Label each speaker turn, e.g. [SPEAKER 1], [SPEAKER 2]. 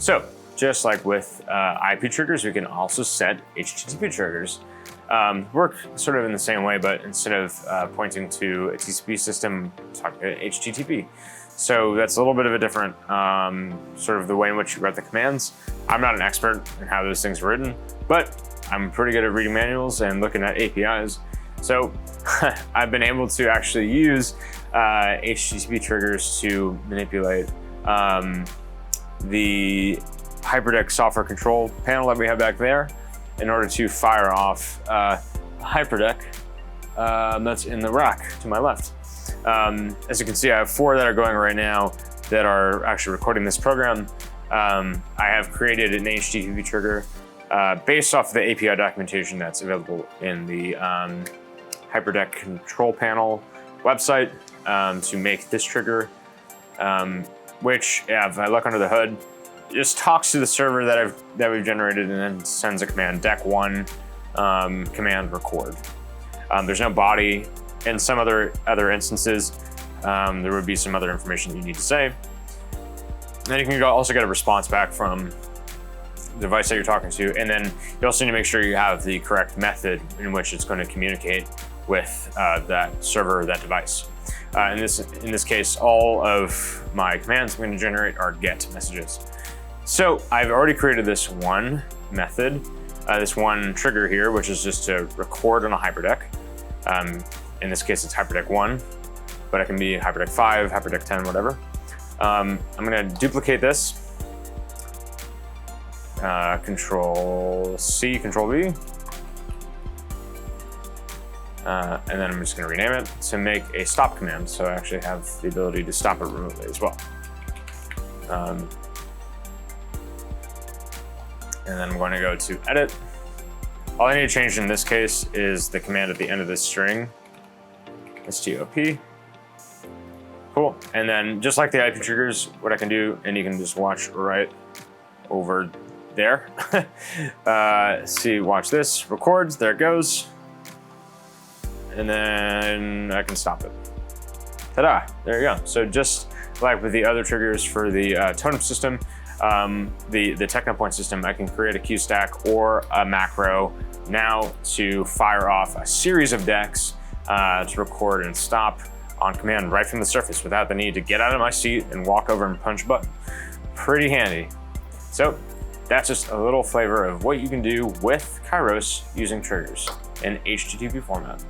[SPEAKER 1] So just like with IP triggers, we can also set HTTP triggers. Work sort of in the same way, but instead of pointing to a TCP system, talk to HTTP. So that's a little bit of a different sort of the way in which you write the commands. I'm not an expert in how those things are written, but I'm pretty good at reading manuals and looking at APIs. So I've been able to actually use HTTP triggers to manipulate the HyperDeck software control panel that we have back there in order to fire off HyperDeck that's in the rack to my left. As you can see, I have 4 that are going right now that are actually recording this program. I have created an HTTP trigger based off the API documentation that's available in the HyperDeck control panel website to make this trigger, which, if I look under the hood, just talks to the server that we've generated and then sends a command, deck1 command record. There's no body. In some other instances, there would be some other information you need to say. Then you can also get a response back from the device that you're talking to, and then you also need to make sure you have the correct method in which it's going to communicate with that server or that device. In this case, all of my commands I'm going to generate are GET messages. So I've already created this one method, this one trigger here, which is just to record on a HyperDeck. In this case, it's HyperDeck 1, but it can be HyperDeck 5, HyperDeck 10, whatever. I'm going to duplicate this. Control C, Control V. And then I'm just going to rename it to make a stop command, so I actually have the ability to stop it remotely as well. And then I'm going to go to edit. All I need to change in this case is the command at the end of this string, stop. Cool. And then just like the IP triggers, what I can do, and you can just watch right over there. See, watch this, records, there it goes. And then I can stop it. Ta-da, there you go. So just like with the other triggers for the totem system, the TechnoPoint system, I can create a queue stack or a macro now to fire off a series of decks to record and stop on command right from the surface without the need to get out of my seat and walk over and punch a button. Pretty handy. So that's just a little flavor of what you can do with KAIROS using triggers in HTTP format.